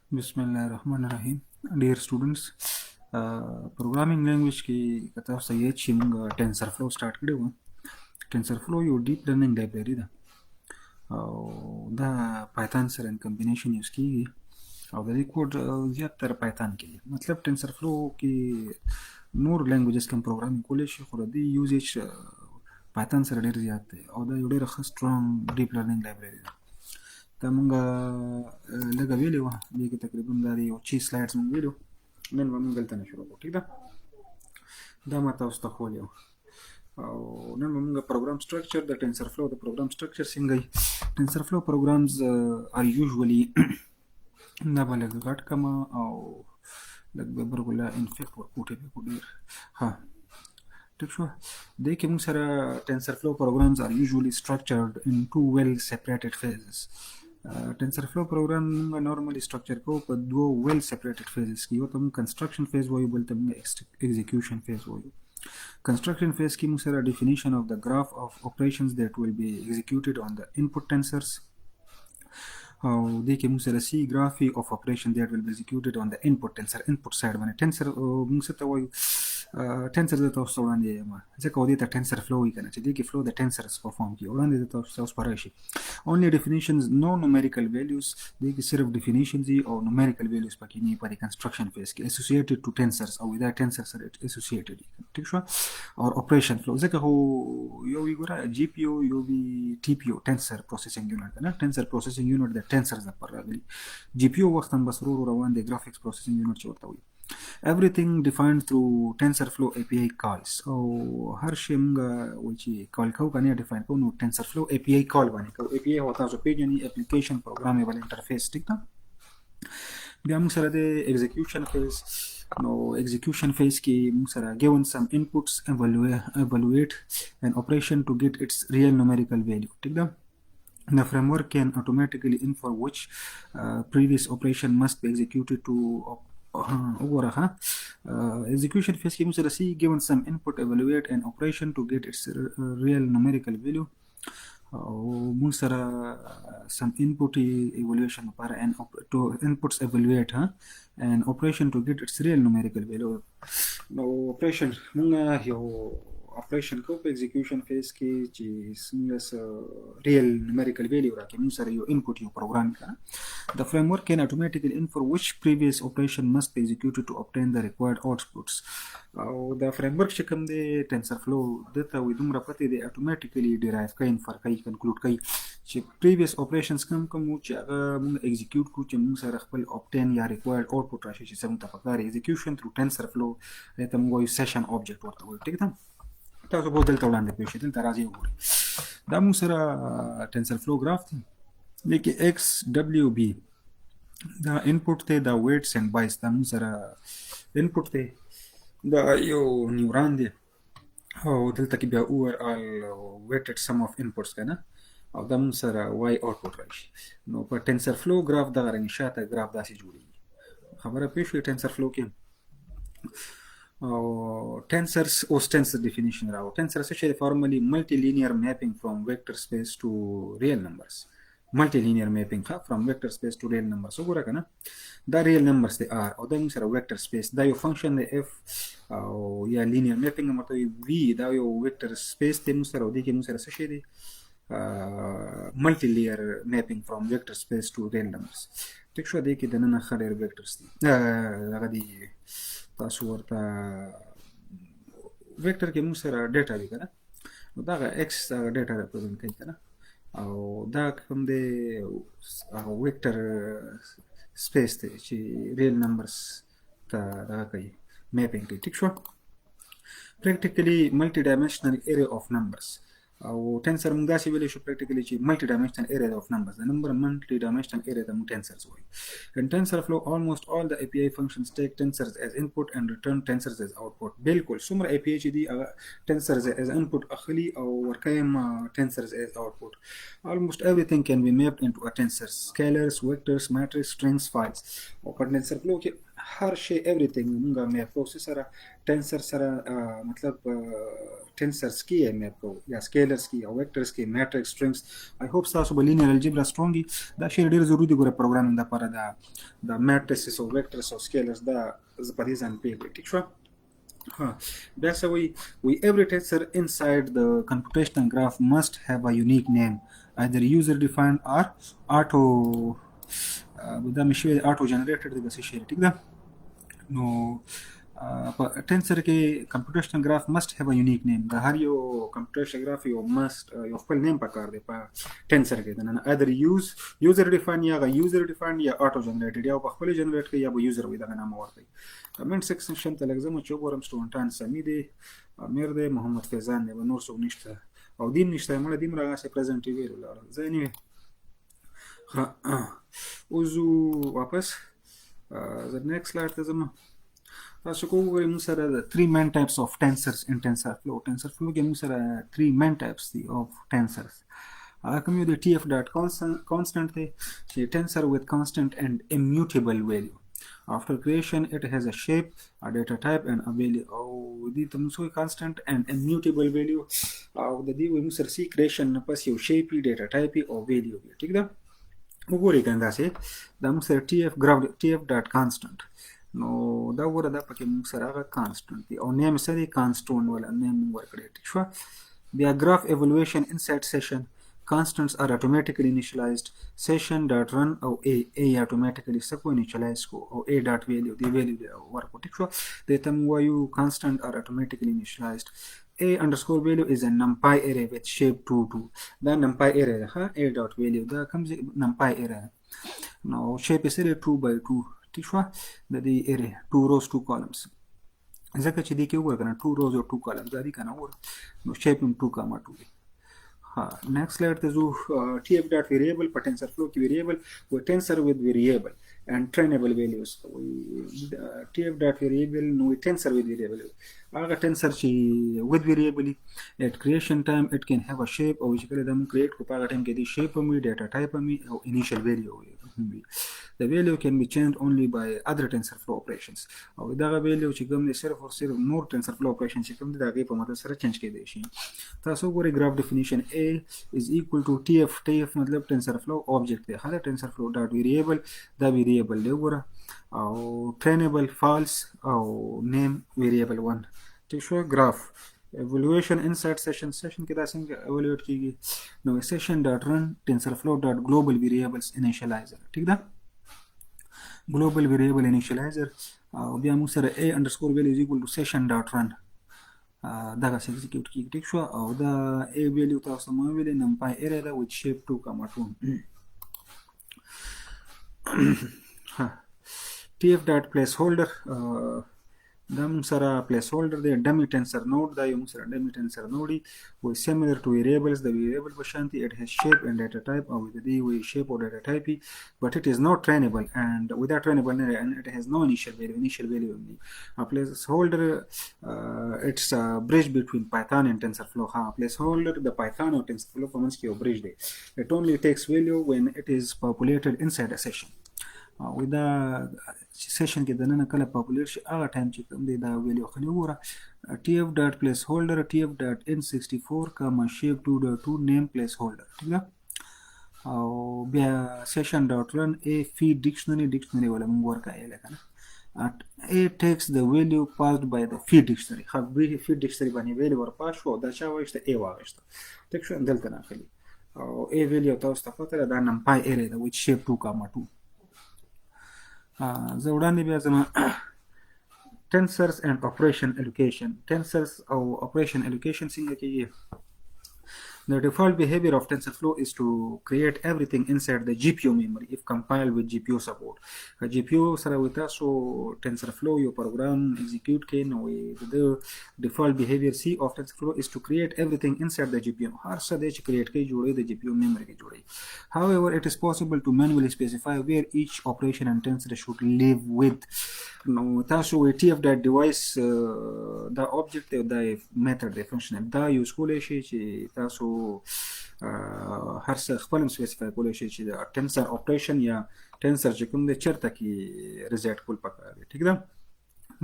Bismillahirrahmanirrahim. Dear students, programming language की कथा सही है चिंग TensorFlow start करे हुआ TensorFlow यो deep learning library दा दा Python sir and combination use की गई और दा कोड ज़्यादातर Python के लिए मतलब TensorFlow की नूर languages कम programming कोले शे खुरादी usage Python सर डेर ज़्यादा है और दा योडे रखा strong deep learning library दा تا مونږه لږه ویلې وه دې کې تقریبا دا د یو 6 سلایډز مونږ ویلو نن به مونږ دلته نه شروع کوو ټیک ده دا ما تاسو ته ښوولی وه او نن به مونږ پروګرام سټرکچر د ټینسرفلو د پروګرام سټرکچر څنګه وي ټینسرفلو پروګرامز آر یوزولي دا به لږ غټ کړمه او لږ به برګوله انفیکټ ورکوټې به کو ډېر ښه ٹھیک شو دې کې موږ سره TensorFlow programs are usually structured in two well separated phases. TensorFlow program موږ normally structure کوو په دوه well separated phases کې یو ته موږ construction phase وایو بل ته موږ execution phase وایو. Construction phase کې موږ سره definition of the graph of operations that will be executed on the input tensors او دې کې موږ سره سی graph of operation that will be executed on the input tensor input side باندې tensor موږ څه ته وایو tensor د تاسو وړاندې یم ځکه ودې ته TensorFlow وایي کنه چې دې کې flow د tensors په فارم کې وړاندې د تاسو پاره شي only definitions no numerical values دې کې صرف definitions دي او numerical values پکې نه په construction phase کې associated to tensors او without tensors are associated ٹھیک شو او operation flow ځکه هو یو وی ګوره GPU یو وی TPU tensor processing unit کنه tensor processing unit د tensors لپاره راغلي GPU وخت هم بس روان دي graphics processing unit چې ورته وایي everything defined through TensorFlow API calls او هر شی موږ وایي چې کال کوو کنه ډیفاین کوو نو TensorFlow API کال باندې کوو API هو تاسو پیژنئ اپلیکیشن پروګرامبل انټرفیس ټیک ده بیا موږ سره د execution phase نو execution phase کې موږ سره given some inputs evaluate an operation to get its real numerical value ټیک ده The framework can automatically infer which previous operation must be executed to وګوره execution phase کې موږ سره see given some input evaluate an operation to get its real numerical value او موږ سره some input evaluation لپاره to inputs evaluate an operation to get its real numerical value نو operation موږ یو operation کو په execution phase کې چې څنګه real numerical value راکې موږ سره یو input یو program کړه the framework can automatically infer which previous operation must be executed to obtain the required outputs او the framework چې کوم دی TensorFlow دته وي دومره پته دی automatically derive کوي infer کوي conclude کوي چې previous operations کوم چې هغه موږ execute کو چې موږ سره خپل obtain یا required output راشي چې څنګه تفکر execution through TensorFlow دته موږ یو session object ورته وایو ټیک ده تاسو به دلته وړاندې پېښې دلته راځي وګورئ دا موږ سره TensorFlow graph دی لیکي XWB دا input دی دا weights and bytes دا موږ سره input دی دا یو نیوران دی او دلته کې بیا overall weighted sum of inputs کنه او دا موږ سره y output راشي نو په TensorFlow graph دغه رنګ شاته graph داسې جوړیږي خبره پېښ شوې TensorFlow کې او tensors اوس tensor definition راو tensor څه شی formally multilinear mapping from vector space to real numbers multilinear mapping from vector space to real numbers وګوره کنه دا real numbers دي r او دا موږ سره vector space دا یو function دی f او یا linear mapping مطلب v دا یو vector space دی موږ سره او دې کې موږ سره څه شی دی multilinear mapping from vector space to real numbers ټیک شو دې کې د نن خلیر vectors دي هغه دی تاسو ورته ویکټر کې موږ سره ډیټا وی کنه نو دا x ډیټا ریپرزنټ کوي کنه او دا کوم دی هغه ویکټر سپیس دی چې ریل نمبرز ته دا کوي میپینګ کوي ټیک شو practically multi-dimensional array of numbers او tensor موږ داسې ویلی شو practically چې multi-dimensional array of numbers the number multi-dimensional array د موږ tensors وایي in TensorFlow almost all the API functions take tensors as input and return tensors as output بالکل څومره API چې دي هغه tensors as input اخلي او ورکوي tensors as output almost everything can be mapped into a tensor scalars vectors matrix strings files او په TensorFlow کې هر شی everything مونږه میپ کوو سره ټینسر سره مطلب ټینسرز کې میپ کوو یا سکیلرز کې او ویکټرز کې میټرکس سټرینګز آی هوپ تاسو به لینیر الجبرا سترونګ دا شی ډیر ضروري دی ګوره پروګرامینګ لپاره د میټریسز او ویکټرز او سکیلرز دا ز په دې ځان پیږي ټیک شو That's how every tensor inside the computational graph must have a unique name, either user defined or auto دا مې شوی auto generated دی بس شي ټیک ده نو په ټینسر کې کمپیوټیشنل ګراف must have a unique name د هر یو کمپیوټیشنل ګراف یو خپل نیم پکار دی په ټینسر کې نه either user defined یا user defined یا auto generated یا په خپل جنریټ کوي یا به یوزر وي دغه نام ورکړي کمنټ سیکشن ته لږ زما چې وګورم سټوډنټان سمي دي امیر دی محمد فیضان دی نور څوک نشته او دین نشته مړه دیم راغاسه پریزنټ ویل ولاړ ځینې اوزو واپس the next slide ته زما تاسو کوی موږ سره د 3 main types of tensors in TensorFlow کې موږ سره 3 main types دي of tensors کوم یو د TF dot constant دی چې tensor with constant and immutable value after creation it has a shape a data type and a value او دې ته موږ constant and immutable value او د دې موږ سره سی creation نه پس یو shape data type او value ټیک ده وګورئ کنده سي دا موږ سره TF dot constant نو دا وګوره دا پکې موږ سره هغه کانسټنټ دی او نیم سره کانسټنټ ولا نیم ورکړی ټیک شو بیا graph evaluation inside session constants are automatically initialized session dot run او a automatically سکو initialize کو او a dot value دی value دی ورکو ټیک شو د تم وایو constant are automatically initialized a underscore value is a numpy array with shape 2 دا numpy array ده ها a dot value دا کوم numpy array نو shape یې سره 2 by 2 ٹھیک شو د دې ارې 2 rows 2 columns ځکه چې دې کې وګورئ کنه 2 rows او 2 columns دا دي کنه ور نو shape 2,2 دی ها next slide ته زو tf dot variable په TensorFlow کې variable و tensor with variable and trainable values tf dot variable نو tensor with variable هغه tensor چې with variable at creation time it can have a shape او چې کله دا موږ create کو په هغه ټایم کې دی shape هم data type هم او initial value the value can be changed only by other TensorFlow operations او دا value چې کوم صرف او صرف نور TensorFlow operations چې کوم دا غي په مدد سره چینج کېدای شي تاسو ګورئ graph definition a is equal to tf مطلب TensorFlow object دی هغه TensorFlow dot variable دا variable دی وګوره او trainable false او name variable 1 ټیک شو graph evaluation inside session کې دا څنګه evaluate کیږي نو session dot run TensorFlow dot global variables initializer ټیک ده global variable initializer او بیا موږ سره a underscore value is equal to session dot run دا څنګه execute کیږي ټیک شو او دا a value تاسو مو ویلې numpy array دا with shape 2,2 tf dot placeholder دا موږ سره placeholder دی dummy tensor node دا یو موږ سره dummy tensor node وي similar to variables the variable په شانتي it has shape and data type او د دې وي shape او data type but it is not trainable and without trainable and it has no initial value only a placeholder it's a bridge between Python and TensorFlow placeholder the Python or TensorFlow په منځ کې یو bridge دی it only takes value when it is populated inside a session with the session کې د نن کله پاپولر شي هغه ټایم چې کوم دی دا ویلیو خو نه وره tf dot placeholder tf dot n64 shape 2.2 name placeholder ٹھیک ده او بیا session dot run a feed dictionary ولا موږ ورکایل کنه a takes the value passed by the feed dictionary feed dictionary باندې ویل ورپاس شو دا چا وایسته a واغشته ټیک شو دلته نه خلی او a ویلیو تاسو ته پته ده numpy array ده with shape 2,2 زه وړاندې بیا زما tensors and operation allocation tensors او operation allocation څنګه کېږي The default behavior of TensorFlow is to create everything inside the GPU memory if compiled with GPU support. GPU سره وي تاسو TensorFlow یو program execute کړئ نو the default behavior C of TensorFlow is to create everything inside the GPU. هر څه دی چې create کوي جوړوي د GPU memory کې جوړوي. However, it is possible to manually specify where each operation and tensor should live with. نو تاسو TF dot device دا object دا method دی function دا یوز کولای شي چې تاسو هر څه خپل سپیسیفای کولای شي چې د ټنسر اپریشن یا ټنسر چې کوم د چرته کې ریزلټ کول پکار دی. ٹھیک ده؟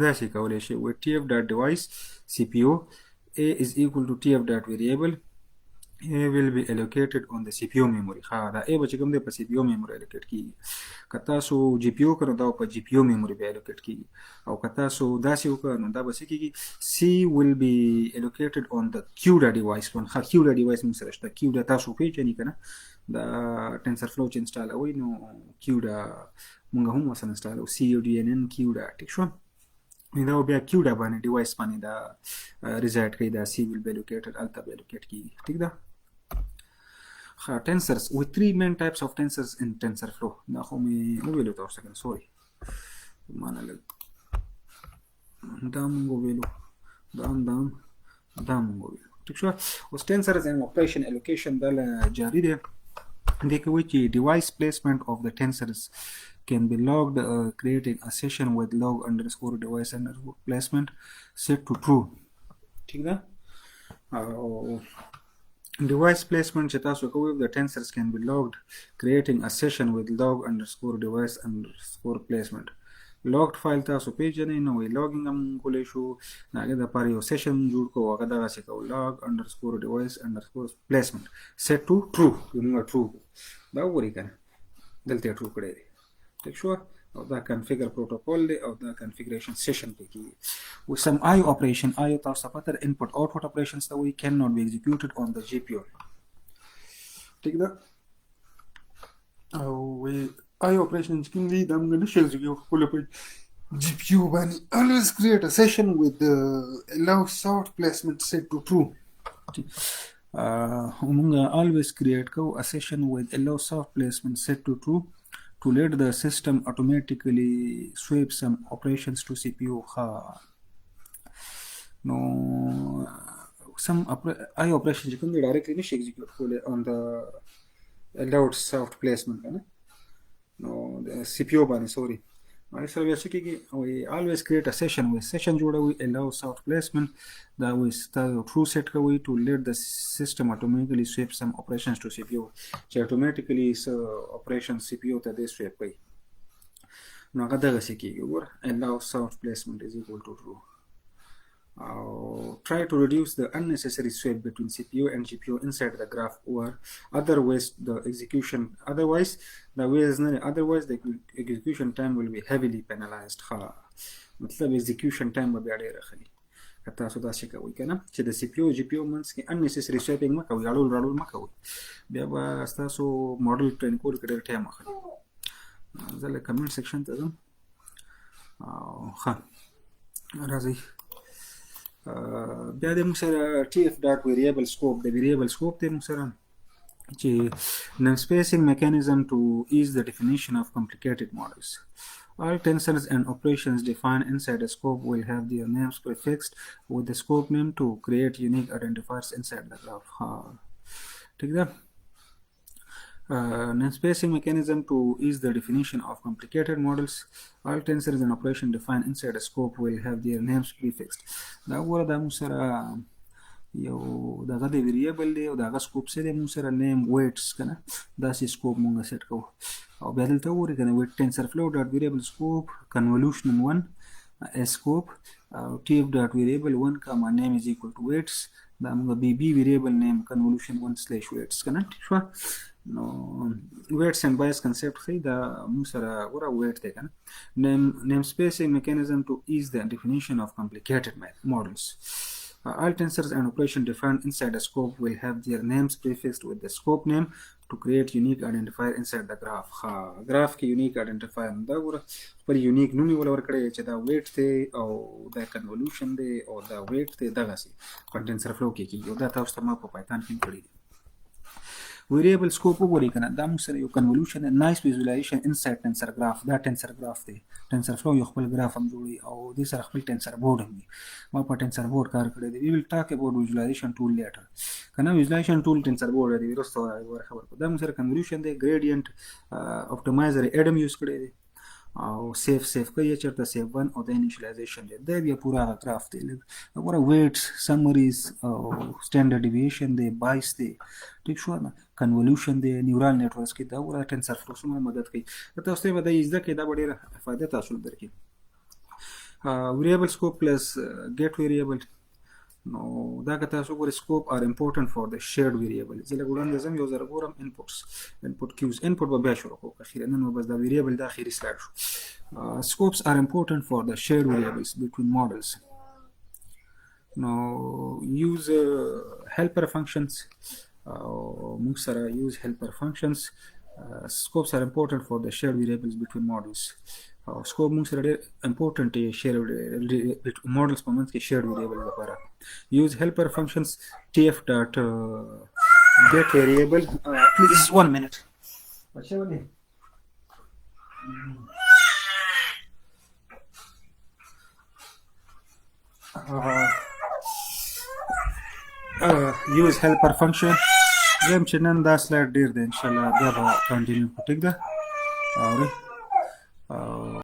دا شي کولای شي و tf dot device cpu a is equal to tf dot variable A will be allocated on the CPU memory. ها دا A به چې کوم دی په CPU memory allocate کیږي. که تاسو GPU کړو دا په GPU memory به allocate کیږي. او که تاسو داسې وکړو نو دا به څه کیږي C will be allocated on the CUDA device. ها CUDA device موږ سره شته. CUDA تاسو پیژنئ کنه دا TensorFlow چې انسټالوي نو CUDA موږ هم وسه انسټالو CUDA CUDA. ټیک شو؟ دا بیا CUDA باندې ډیوایس باندې دا ریزلټ کوي دا C will be allocated الته به allocate کیږي. ٹھیک ده؟ tensors with three main types of tensors in TensorFlow. دا خو مې وویلو تاسو ته سوري معنا لګ دا مونږ وویلو دا مونږ وویلو. ٹھیک شو؟ اوس tensors and operation allocation دا جاری دی. دې کوي چې device placement of the tensors can be logged creating a session with log underscore device underscore placement set to true. ٹھیک ده؟ device placement چې تاسو کوئ the tensors can be logged creating a session with log underscore device underscore placement. logged file تاسو پیژنئ نو logging هم کولی شو هغې دپاره یو session جوړ کړو هغه دغسې کوو log underscore device underscore placement set to true. موږ true دا وګورئ که نه دلته یې true کړی دی. ٹھیک شو؟ او دا configure protocol دی او دا configuration session پې کېږي. with some IO operation IO تاسو ته پته input output operations ته وایي cannot be executed on the GPU. ٹھیک ده؟ او IO operation چې کوم دي دا موږ نشو execute کولی په GPU باندې. always create a session with the allow soft placement set to true. موږ always create کوو a session with allow soft placement set to true to let the system automatically sweep some operations to CPU. No, some IO operation you can directly execute on the allowed soft placement. No, the CPU bani sorry. I always create a session with session we allow soft placement that we start true set to let the system automatically sweep some operations to CPU. So automatically operations CPU that they sweep by. Now allow soft placement is equal to true. Try to reduce the unnecessary sweep between CPU and GPU inside the graph or otherwise the execution time will be heavily penalized. مطلب execution time به بیا ډېره ښه وي. که تاسو داسې کوئ که نه چې د CPU GPU منځ کې unnecessary sweeping مه کوئ راړول مه کوئ بیا به ستاسو موډل ټرین کولو کې ډېر ټایم اخلي. زه له کمنټ سیکشن ته ځم. ښه راځئ بیا د موږ سره TF dot variable scope د variable scope دی موږ سره چې namespacing mechanism to ease the definition of complicated models. All tensors and operations defined inside a scope will have their names prefixed with the scope name to create unique identifiers inside the graph. ٹھیک ده؟ namespacing mechanism to ease the definition of complicated models. All tensors and operations defined inside a scope will have their names prefixed. دا وګوره دا موږ سره یو دغه د ویریبل دی او دغه سکوپ څه دی موږ سره نیم ویټس که نه داسې سکوپ موږ سیټ کوو او بیا دلته وګورئ که نه ویټ TensorFlow dot variable scope convolution 1 scope TF dot variable 1 comma name is equal to weights. دا موږ BB variable name convolution 1 slash weights که نه ټیک شوه. نو weights and bias concept ښیي دا موږ سره وګوره weight دی که نه namespacing mechanism to ease the definition of complicated models. All tensors and operations defined inside a scope will have their names prefixed with the scope name to create unique identifier inside the graph. graph کې unique identifier دا وګوره خپل unique نوم یې ورکړی چې دا weight دی او دا convolution دی او دا weight دی دغسې په TensorFlow کې کېږي او دا تاسو ته ما په پایتان کې کړی دی. variable scope وګورئ که نه دا موږ سره یو convolution nice visualization inside tensor graph. دا tensor graph دی. TensorFlow یو خپل graph هم جوړوي او دې سره خپل tensor board هم وي. ما په tensor board کار کړی دی. we will talk about visualization tool later. که نه visualization tool tensor board دی وروسته خبر کړو. دا موږ سره convolution دی gradient optimizer Adam یوز کړی دی او سیف کوي چیرته سیف 1 او د انیشلایزیشن دی بیا پورا هغه گراف دی وګوره ویټس سمریز او سټانډرډ ډیویشن دی بایس دی ټیک شو نه کنولوشن دی نیورال نیټورکس کې دا وګوره ټنسر فلو څومره مدد کوي تاسو ته به د زده کې دا ډیره فائدہ تاسو درکې variable scope plus get variable نو دا که تاسو ګورئ scope are important for the shared variable زه لږ وړاندې ځم یو ځل ګورم input cues input به بیا شروع کوو اخیرا نن به بس دا variable دا اخیری سلاید شو scopes are important for the shared variables between models نو use helper functions موږ سره use helper functions scopes are important for the shared variables between models scope موږ سره ډېر important دی shared models په منځ کې shared variable لپاره use helper functions tf dot get variable please 1 minute بچا ولې use helper function زم چې نن دا سلاید ډېر دی ان شاء الله بیا به کنټینیو کوو ټیک ده